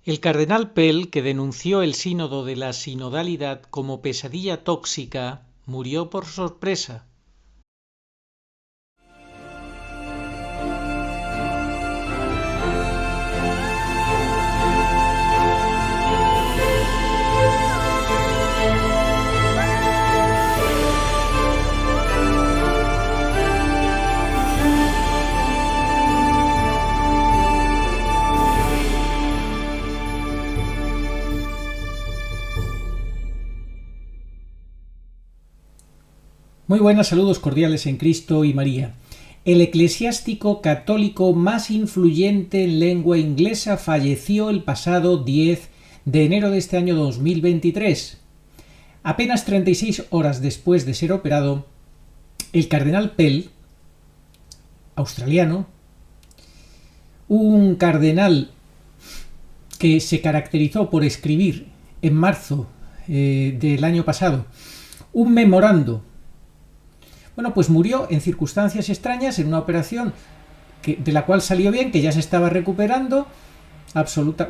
El cardenal Pell, que denunció el sínodo de la sinodalidad como pesadilla tóxica, murió por sorpresa. Muy buenas, saludos cordiales en Cristo y María. El eclesiástico católico más influyente en lengua inglesa falleció el pasado 10 de enero de este año 2023. Apenas 36 horas después de ser operado, el cardenal Pell, australiano, un cardenal que se caracterizó por escribir en marzo del año pasado un memorando. Bueno, pues murió en circunstancias extrañas en una operación de la cual salió bien, que ya se estaba recuperando,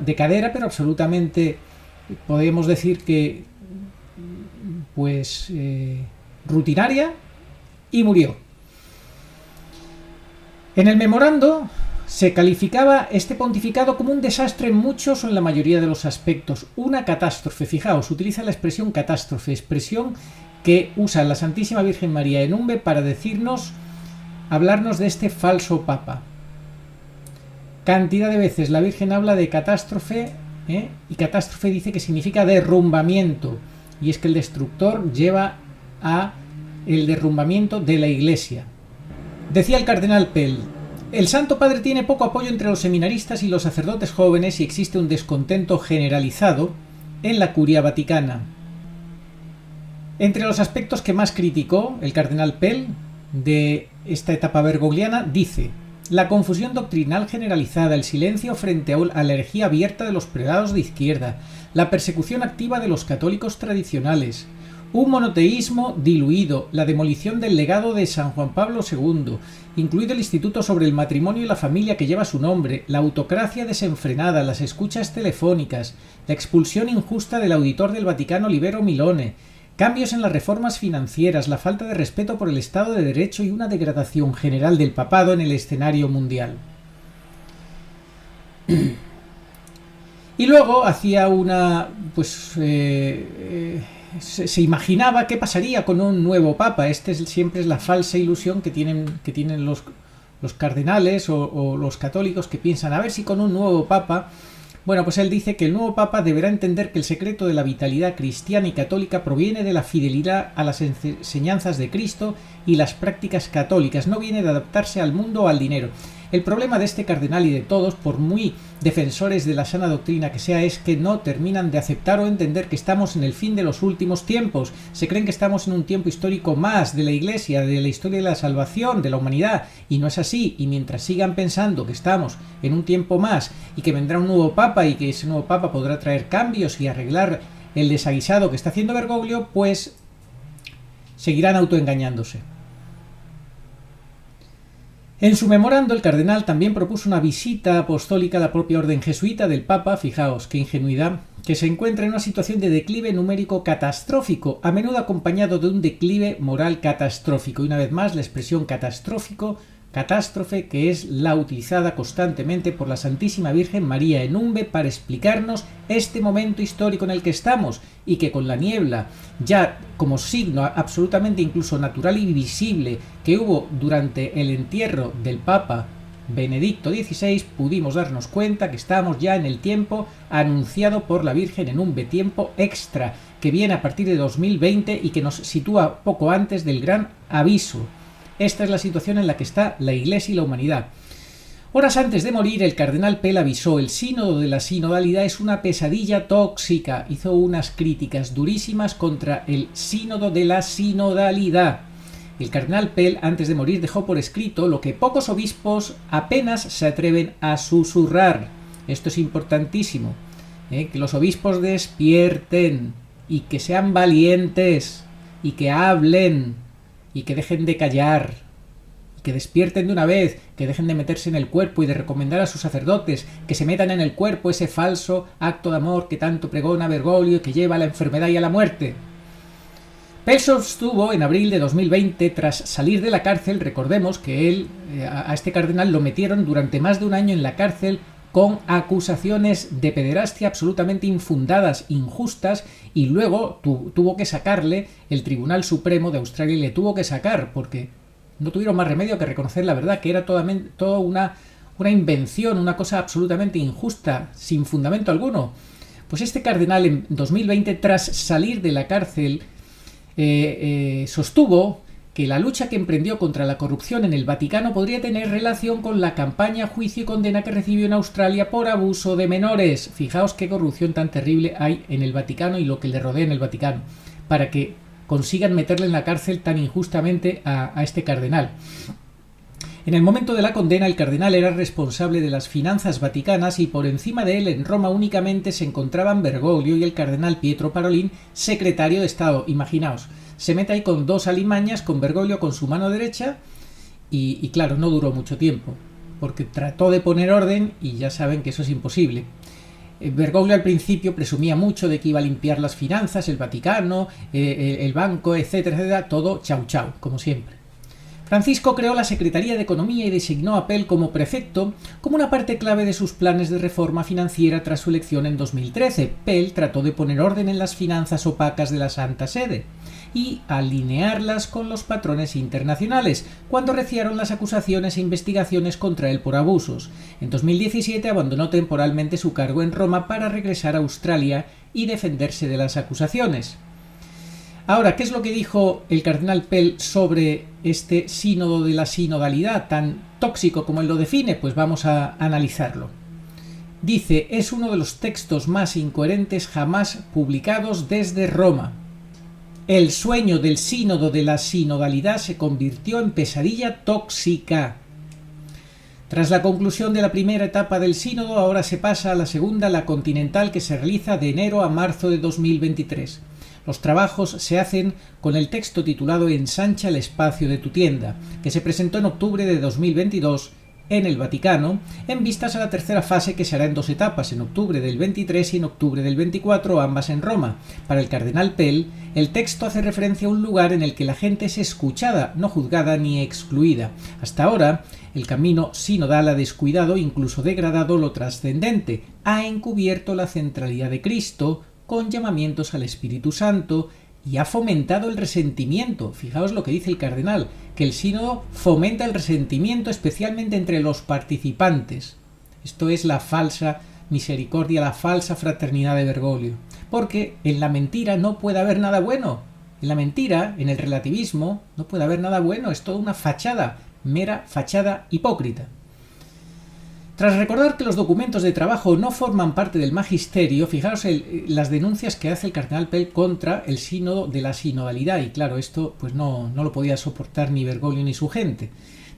de cadera, pero absolutamente, podemos decir que, pues, rutinaria, y murió. En el memorando se calificaba este pontificado como un desastre en muchos o en la mayoría de los aspectos, una catástrofe. Fijaos, utiliza la expresión catástrofe, expresión que usa la Santísima Virgen María en Umbe para hablarnos de este falso papa. Cantidad de veces la Virgen habla de catástrofe, y catástrofe dice que significa derrumbamiento, y es que el destructor lleva a el derrumbamiento de la Iglesia. Decía el cardenal Pell: el Santo Padre tiene poco apoyo entre los seminaristas y los sacerdotes jóvenes y existe un descontento generalizado en la Curia Vaticana. Entre los aspectos que más criticó el cardenal Pell de esta etapa bergogliana, dice: la confusión doctrinal generalizada, el silencio frente a la herejía abierta de los prelados de izquierda, la persecución activa de los católicos tradicionales, un monoteísmo diluido, la demolición del legado de San Juan Pablo II, incluido el Instituto sobre el Matrimonio y la Familia que lleva su nombre, la autocracia desenfrenada, las escuchas telefónicas, la expulsión injusta del auditor del Vaticano Libero Milone, cambios en las reformas financieras, la falta de respeto por el Estado de Derecho y una degradación general del papado en el escenario mundial. Y luego hacía se imaginaba qué pasaría con un nuevo papa. Siempre es la falsa ilusión que tienen los cardenales o los católicos, que piensan a ver si con un nuevo papa. Bueno, pues él dice que el nuevo papa deberá entender que el secreto de la vitalidad cristiana y católica proviene de la fidelidad a las enseñanzas de Cristo y las prácticas católicas, no viene de adaptarse al mundo o al dinero. El problema de este cardenal y de todos, por muy defensores de la sana doctrina que sea, es que no terminan de aceptar o entender que estamos en el fin de los últimos tiempos. Se creen que estamos en un tiempo histórico más de la Iglesia, de la historia de la salvación, de la humanidad, y no es así. Y mientras sigan pensando que estamos en un tiempo más y que vendrá un nuevo papa y que ese nuevo papa podrá traer cambios y arreglar el desaguisado que está haciendo Bergoglio, pues seguirán autoengañándose. En su memorando, el cardenal también propuso una visita apostólica a la propia orden jesuita del Papa, fijaos qué ingenuidad, que se encuentra en una situación de declive numérico catastrófico, a menudo acompañado de un declive moral catastrófico. Y una vez más, la expresión catástrofe, que es la utilizada constantemente por la Santísima Virgen María en Umbe para explicarnos este momento histórico en el que estamos, y que con la niebla, ya como signo absolutamente incluso natural y visible que hubo durante el entierro del Papa Benedicto XVI, pudimos darnos cuenta que estamos ya en el tiempo anunciado por la Virgen en Umbe, tiempo extra que viene a partir de 2020 y que nos sitúa poco antes del gran aviso. Esta es la situación en la que está la Iglesia y la humanidad. Horas antes de morir, el cardenal Pell avisó: el sínodo de la sinodalidad es una pesadilla tóxica. Hizo unas críticas durísimas contra el sínodo de la sinodalidad. El cardenal Pell, antes de morir, dejó por escrito lo que pocos obispos apenas se atreven a susurrar. Esto es importantísimo, que los obispos despierten y que sean valientes y que hablen y que dejen de callar, que despierten de una vez, que dejen de meterse en el cuerpo y de recomendar a sus sacerdotes que se metan en el cuerpo ese falso acto de amor que tanto pregona Bergoglio y que lleva a la enfermedad y a la muerte. Pell sostuvo en abril de 2020, tras salir de la cárcel, recordemos que a este cardenal lo metieron durante más de un año en la cárcel con acusaciones de pederastia absolutamente infundadas, injustas, y luego tuvo que sacarle el Tribunal Supremo de Australia, y le tuvo que sacar porque no tuvieron más remedio que reconocer la verdad, que era toda una invención, una cosa absolutamente injusta, sin fundamento alguno. Pues este cardenal en 2020, tras salir de la cárcel, sostuvo que la lucha que emprendió contra la corrupción en el Vaticano podría tener relación con la campaña, juicio y condena que recibió en Australia por abuso de menores. Fijaos qué corrupción tan terrible hay en el Vaticano y lo que le rodea en el Vaticano, para que consigan meterle en la cárcel tan injustamente a este cardenal. En el momento de la condena, el cardenal era responsable de las finanzas vaticanas y por encima de él en Roma únicamente se encontraban Bergoglio y el cardenal Pietro Parolin, secretario de Estado. Imaginaos, se mete ahí con dos alimañas, con Bergoglio con su mano derecha y claro, no duró mucho tiempo, porque trató de poner orden y ya saben que eso es imposible. Bergoglio al principio presumía mucho de que iba a limpiar las finanzas, el Vaticano, el banco, etcétera, etcétera, todo chau chau, como siempre. Francisco creó la Secretaría de Economía y designó a Pell como prefecto, como una parte clave de sus planes de reforma financiera tras su elección en 2013. Pell trató de poner orden en las finanzas opacas de la Santa Sede y alinearlas con los patrones internacionales, cuando reciaron las acusaciones e investigaciones contra él por abusos. En 2017 abandonó temporalmente su cargo en Roma para regresar a Australia y defenderse de las acusaciones. Ahora, ¿qué es lo que dijo el cardenal Pell sobre este sínodo de la sinodalidad tan tóxico como él lo define? Pues vamos a analizarlo. Dice, es uno de los textos más incoherentes jamás publicados desde Roma. El sueño del sínodo de la sinodalidad se convirtió en pesadilla tóxica. Tras la conclusión de la primera etapa del sínodo, ahora se pasa a la segunda, la continental, que se realiza de enero a marzo de 2023. Los trabajos se hacen con el texto titulado Ensancha el espacio de tu tienda, que se presentó en octubre de 2022 en el Vaticano, en vistas a la tercera fase que se hará en dos etapas, en octubre del 23 y en octubre del 24, ambas en Roma. Para el cardenal Pell, el texto hace referencia a un lugar en el que la gente es escuchada, no juzgada ni excluida. Hasta ahora, el camino sinodal ha descuidado, incluso degradado, lo trascendente, ha encubierto la centralidad de Cristo, con llamamientos al Espíritu Santo, y ha fomentado el resentimiento. Fijaos lo que dice el cardenal, que el sínodo fomenta el resentimiento especialmente entre los participantes. Esto es la falsa misericordia, la falsa fraternidad de Bergoglio. Porque en la mentira no puede haber nada bueno. En la mentira, en el relativismo, no puede haber nada bueno. Es toda una fachada, mera fachada hipócrita. Tras recordar que los documentos de trabajo no forman parte del magisterio, fijaos las denuncias que hace el cardenal Pell contra el sínodo de la sinodalidad, y claro, esto pues no lo podía soportar ni Bergoglio ni su gente.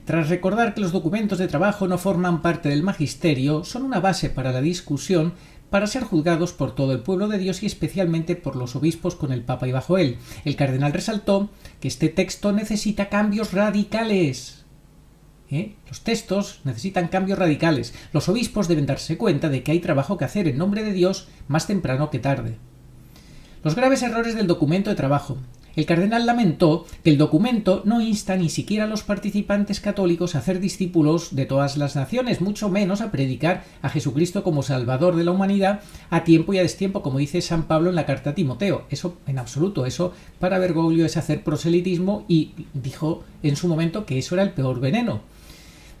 Tras recordar que los documentos de trabajo no forman parte del magisterio, son una base para la discusión, para ser juzgados por todo el pueblo de Dios y especialmente por los obispos con el Papa y bajo él. El cardenal resaltó que este texto necesita cambios radicales. Los textos necesitan cambios radicales. Los obispos deben darse cuenta de que hay trabajo que hacer en nombre de Dios más temprano que tarde. Los graves errores del documento de trabajo. El cardenal lamentó que el documento no insta ni siquiera a los participantes católicos a hacer discípulos de todas las naciones, mucho menos a predicar a Jesucristo como Salvador de la humanidad a tiempo y a destiempo, como dice San Pablo en la carta a Timoteo. Eso, en absoluto, eso para Bergoglio es hacer proselitismo, y dijo en su momento que eso era el peor veneno.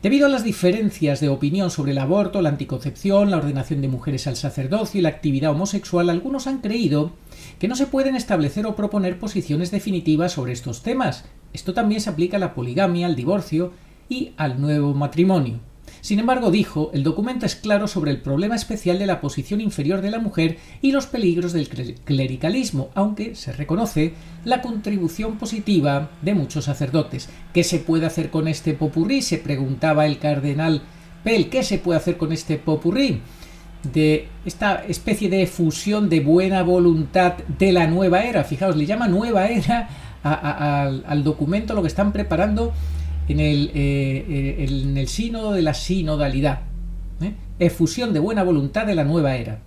Debido a las diferencias de opinión sobre el aborto, la anticoncepción, la ordenación de mujeres al sacerdocio y la actividad homosexual, algunos han creído que no se pueden establecer o proponer posiciones definitivas sobre estos temas. Esto también se aplica a la poligamia, al divorcio y al nuevo matrimonio. Sin embargo, dijo, el documento es claro sobre el problema especial de la posición inferior de la mujer y los peligros del clericalismo, aunque se reconoce la contribución positiva de muchos sacerdotes. ¿Qué se puede hacer con este popurrí?, se preguntaba el cardenal Pell. ¿Qué se puede hacer con este popurrí? De esta especie de fusión de buena voluntad de la nueva era. Fijaos, le llama nueva era al documento, lo que están preparando en el sínodo de la sinodalidad, efusión de buena voluntad de la nueva era.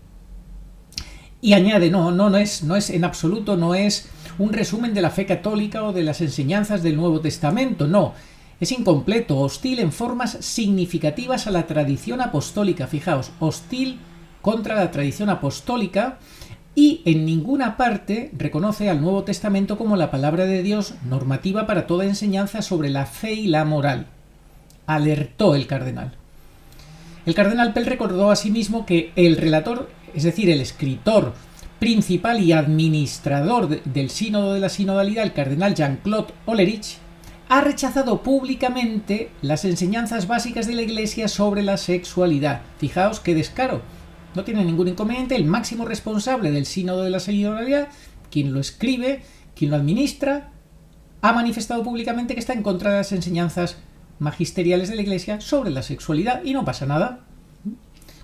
Y añade, no es en absoluto, no es un resumen de la fe católica o de las enseñanzas del Nuevo Testamento, no, es incompleto, hostil en formas significativas a la tradición apostólica, fijaos, hostil contra la tradición apostólica, y en ninguna parte reconoce al Nuevo Testamento como la palabra de Dios normativa para toda enseñanza sobre la fe y la moral. Alertó el cardenal. El cardenal Pell recordó asimismo que el relator, es decir, el escritor principal y administrador del sínodo de la sinodalidad, el cardenal Jean-Claude Hollerich, ha rechazado públicamente las enseñanzas básicas de la Iglesia sobre la sexualidad. Fijaos qué descaro. No tiene ningún inconveniente. El máximo responsable del sínodo de la sinodalidad, quien lo escribe, quien lo administra, ha manifestado públicamente que está en contra de las enseñanzas magisteriales de la Iglesia sobre la sexualidad y no pasa nada.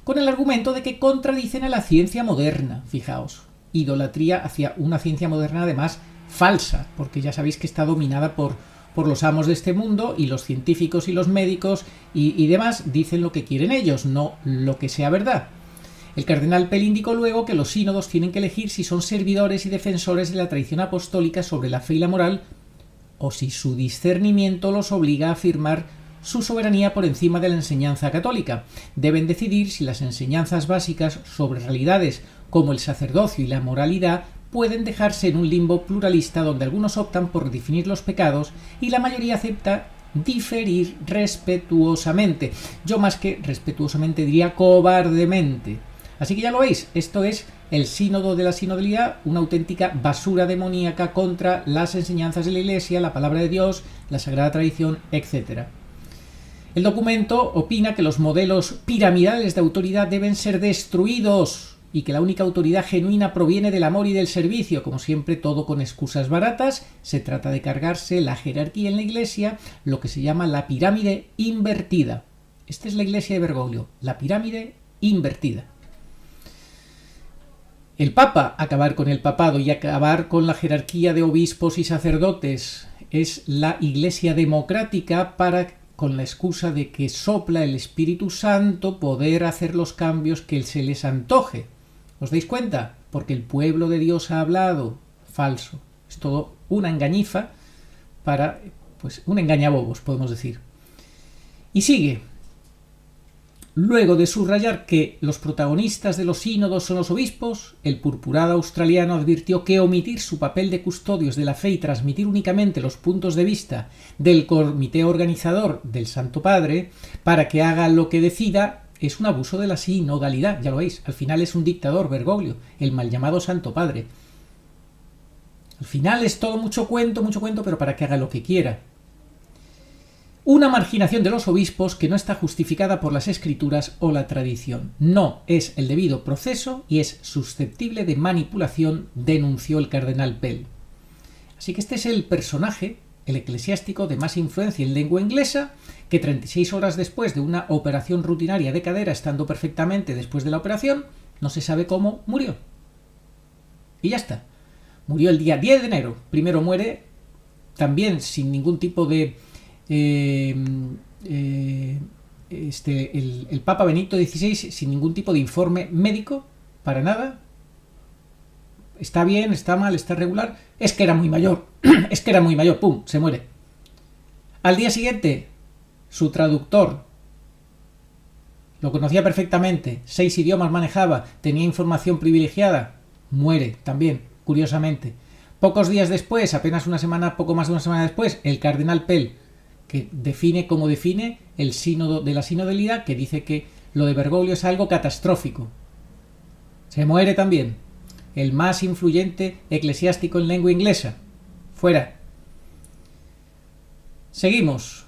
Con el argumento de que contradicen a la ciencia moderna. Fijaos, idolatría hacia una ciencia moderna además falsa, porque ya sabéis que está dominada por los amos de este mundo, y los científicos y los médicos y demás dicen lo que quieren ellos, no lo que sea verdad. El cardenal Pell indicó luego que los sínodos tienen que elegir si son servidores y defensores de la tradición apostólica sobre la fe y la moral, o si su discernimiento los obliga a afirmar su soberanía por encima de la enseñanza católica. Deben decidir si las enseñanzas básicas sobre realidades como el sacerdocio y la moralidad pueden dejarse en un limbo pluralista donde algunos optan por definir los pecados y la mayoría acepta diferir respetuosamente. Yo más que respetuosamente diría cobardemente. Así que ya lo veis, esto es el sínodo de la sinodalidad, una auténtica basura demoníaca contra las enseñanzas de la Iglesia, la palabra de Dios, la sagrada tradición, etc. El documento opina que los modelos piramidales de autoridad deben ser destruidos y que la única autoridad genuina proviene del amor y del servicio. Como siempre, todo con excusas baratas. Se trata de cargarse la jerarquía en la Iglesia, lo que se llama la pirámide invertida. Esta es la Iglesia de Bergoglio, la pirámide invertida. El Papa, acabar con el papado y acabar con la jerarquía de obispos y sacerdotes, es la Iglesia democrática para, con la excusa de que sopla el Espíritu Santo, poder hacer los cambios que se les antoje. ¿Os dais cuenta? Porque el pueblo de Dios ha hablado. Falso. Es todo una engañifa para, pues, un engañabobos, podemos decir. Y sigue. Luego de subrayar que los protagonistas de los sínodos son los obispos, el purpurado australiano advirtió que omitir su papel de custodios de la fe y transmitir únicamente los puntos de vista del comité organizador del Santo Padre para que haga lo que decida es un abuso de la sinodalidad. Ya lo veis, al final es un dictador, Bergoglio, el mal llamado Santo Padre. Al final es todo mucho cuento, pero para que haga lo que quiera. Una marginación de los obispos que no está justificada por las escrituras o la tradición. No es el debido proceso y es susceptible de manipulación, denunció el cardenal Pell. Así que este es el personaje, el eclesiástico de más influencia en lengua inglesa, que 36 horas después de una operación rutinaria de cadera, estando perfectamente después de la operación, no se sabe cómo, murió. Y ya está. Murió el día 10 de enero. Primero muere también sin ningún tipo de... el Papa Benito XVI sin ningún tipo de informe médico, para nada. Está bien, está mal, está regular. Es que era muy mayor. Es que era muy mayor. ¡Pum! Se muere. Al día siguiente, su traductor lo conocía perfectamente, 6 idiomas manejaba, tenía información privilegiada, muere también, curiosamente. Pocos días después, apenas una semana, poco más de una semana después, el cardenal Pell, que define como define el sínodo de la sinodalidad, que dice que lo de Bergoglio es algo catastrófico. Se muere también. El más influyente eclesiástico en lengua inglesa. Fuera. Seguimos.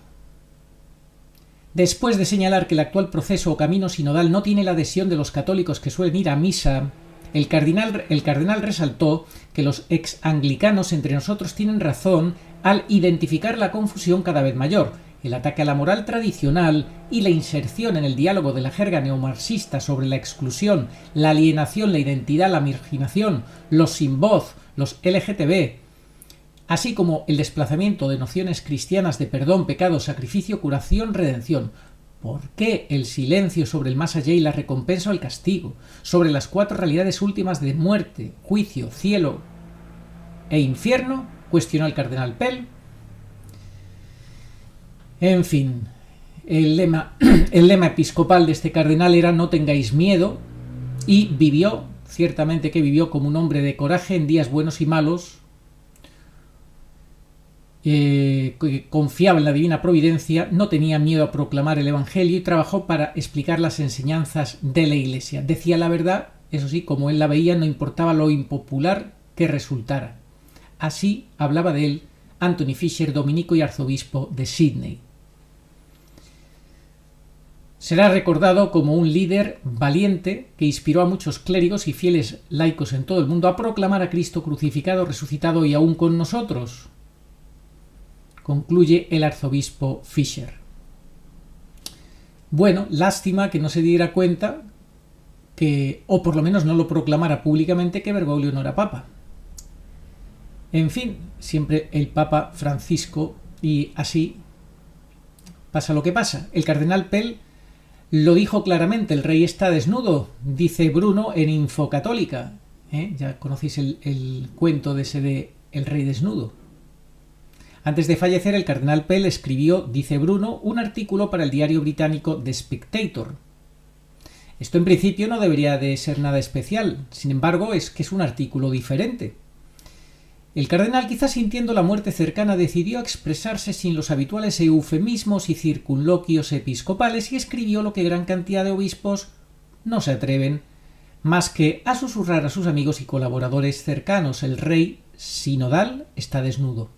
Después de señalar que el actual proceso o camino sinodal no tiene la adhesión de los católicos que suelen ir a misa, el cardenal resaltó que los ex-anglicanos entre nosotros tienen razón al identificar la confusión cada vez mayor, el ataque a la moral tradicional y la inserción en el diálogo de la jerga neomarxista sobre la exclusión, la alienación, la identidad, la marginación, los sin voz, los LGTB. así como el desplazamiento de nociones cristianas de perdón, pecado, sacrificio, curación, redención. ¿Por qué el silencio sobre el más allá y la recompensa o el castigo? Sobre las 4 realidades últimas de muerte, juicio, cielo e infierno, cuestionó el cardenal Pell. En fin, el lema episcopal de este cardenal era no tengáis miedo, y vivió, ciertamente que vivió como un hombre de coraje en días buenos y malos, que confiaba en la divina providencia, no tenía miedo a proclamar el evangelio y trabajó para explicar las enseñanzas de la Iglesia. Decía la verdad, eso sí, como él la veía, no importaba lo impopular que resultara. Así hablaba de él Anthony Fisher, dominico y arzobispo de Sydney. Será recordado como un líder valiente que inspiró a muchos clérigos y fieles laicos en todo el mundo a proclamar a Cristo crucificado, resucitado y aún con nosotros, concluye el arzobispo Fisher. Bueno, lástima que no se diera cuenta que, o por lo menos no lo proclamara públicamente, que Bergoglio no era papa. En fin, siempre el Papa Francisco, y así pasa lo que pasa. El cardenal Pell lo dijo claramente: el rey está desnudo, dice Bruno en Infocatólica. Ya conocéis el cuento de ese de el rey desnudo. Antes de fallecer, el cardenal Pell escribió, dice Bruno, un artículo para el diario británico The Spectator. Esto en principio no debería de ser nada especial, sin embargo es que es un artículo diferente. El cardenal, quizás sintiendo la muerte cercana, decidió expresarse sin los habituales eufemismos y circunloquios episcopales y escribió lo que gran cantidad de obispos no se atreven más que a susurrar a sus amigos y colaboradores cercanos: el rey sinodal está desnudo.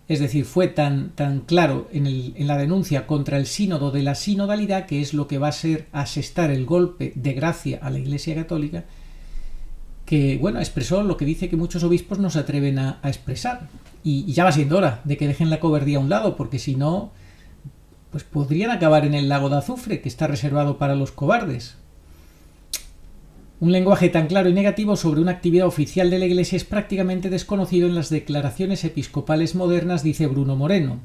Es decir, fue tan claro en la denuncia contra el sínodo de la sinodalidad, que es lo que va a ser asestar el golpe de gracia a la Iglesia Católica, que, bueno, expresó lo que dice que muchos obispos no se atreven a expresar. Y ya va siendo hora de que dejen la cobardía a un lado, porque si no, pues podrían acabar en el lago de azufre, que está reservado para los cobardes. Un lenguaje tan claro y negativo sobre una actividad oficial de la Iglesia es prácticamente desconocido en las declaraciones episcopales modernas, dice Bruno Moreno.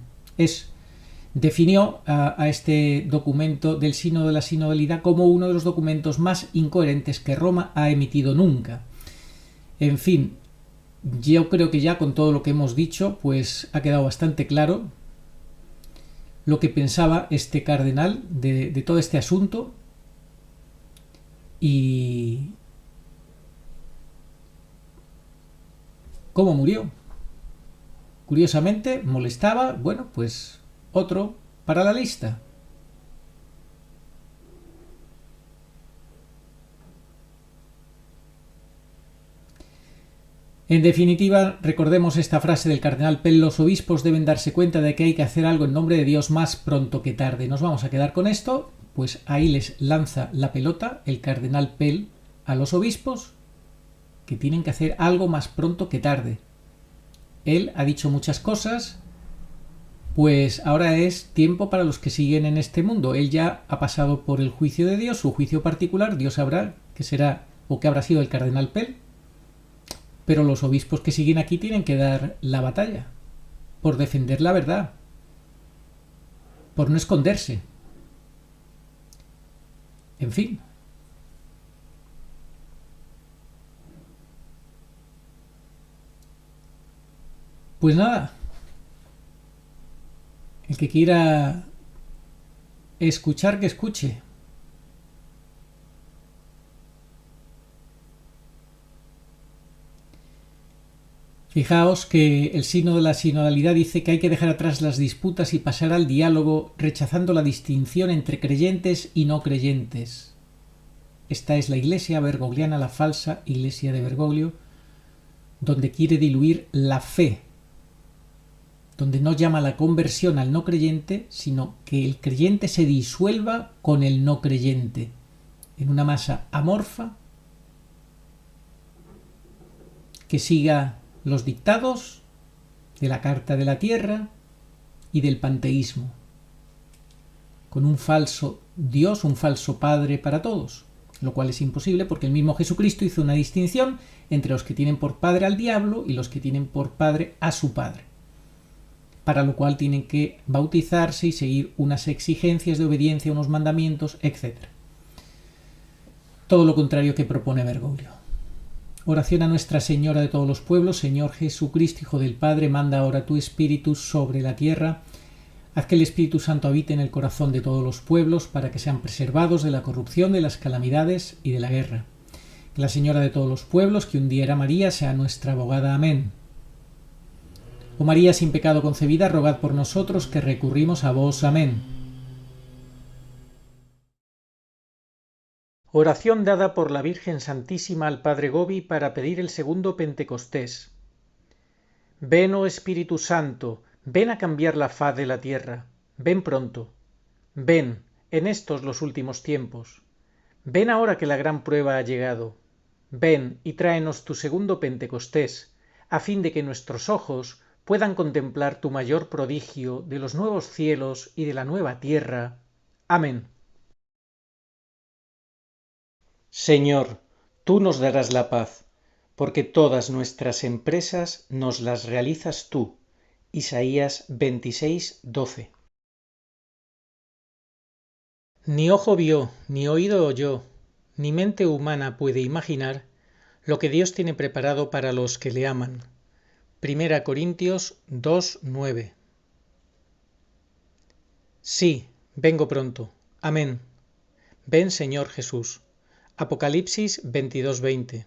Definió a este documento del Sínodo de la Sinodalidad como uno de los documentos más incoherentes que Roma ha emitido nunca. En fin, yo creo que ya con todo lo que hemos dicho, pues ha quedado bastante claro lo que pensaba este cardenal de todo este asunto. Y cómo murió. Curiosamente, molestaba, bueno, pues otro para la lista. En definitiva, recordemos esta frase del cardenal Pell: los obispos deben darse cuenta de que hay que hacer algo en nombre de Dios más pronto que tarde. Nos vamos a quedar con esto. Pues ahí les lanza la pelota el cardenal Pell a los obispos, que tienen que hacer algo más pronto que tarde. Él ha dicho muchas cosas, pues ahora es tiempo para los que siguen en este mundo. Él ya ha pasado por el juicio de Dios, su juicio particular. Dios sabrá qué será o qué habrá sido el cardenal Pell, pero los obispos que siguen aquí tienen que dar la batalla por defender la verdad, por no esconderse. En fin. Pues nada. El que quiera escuchar, que escuche. Fijaos que el sínodo de la sinodalidad dice que hay que dejar atrás las disputas y pasar al diálogo, rechazando la distinción entre creyentes y no creyentes. Esta es la iglesia bergogliana, la falsa iglesia de Bergoglio, donde quiere diluir la fe, donde no llama a la conversión al no creyente, sino que el creyente se disuelva con el no creyente, en una masa amorfa que siga los dictados de la Carta de la Tierra y del panteísmo, con un falso Dios, un falso Padre para todos. lo cual es imposible porque el mismo Jesucristo hizo una distinción entre los que tienen por padre al diablo y los que tienen por padre a su padre, para lo cual tienen que bautizarse y seguir unas exigencias de obediencia, unos mandamientos, etc. Todo lo contrario que propone Bergoglio. Oración a Nuestra Señora de todos los pueblos. Señor Jesucristo, Hijo del Padre, manda ahora tu Espíritu sobre la tierra. Haz que el Espíritu Santo habite en el corazón de todos los pueblos para que sean preservados de la corrupción, de las calamidades y de la guerra. Que la Señora de todos los pueblos, que un día era María, sea nuestra abogada. Amén. Oh María sin pecado concebida, rogad por nosotros que recurrimos a vos. Amén. Oración dada por la Virgen Santísima al Padre Gobi para pedir el segundo Pentecostés. Ven, oh Espíritu Santo, ven a cambiar la faz de la tierra. Ven pronto. Ven, en estos los últimos tiempos. Ven ahora que la gran prueba ha llegado. Ven y tráenos tu segundo Pentecostés, a fin de que nuestros ojos puedan contemplar tu mayor prodigio de los nuevos cielos y de la nueva tierra. Amén. Señor, tú nos darás la paz, porque todas nuestras empresas nos las realizas tú. Isaías 26:12. Ni ojo vio, ni oído oyó, ni mente humana puede imaginar lo que Dios tiene preparado para los que le aman. 1 Corintios 2:9. Sí, vengo pronto. Amén. Ven, Señor Jesús. Apocalipsis 22:20.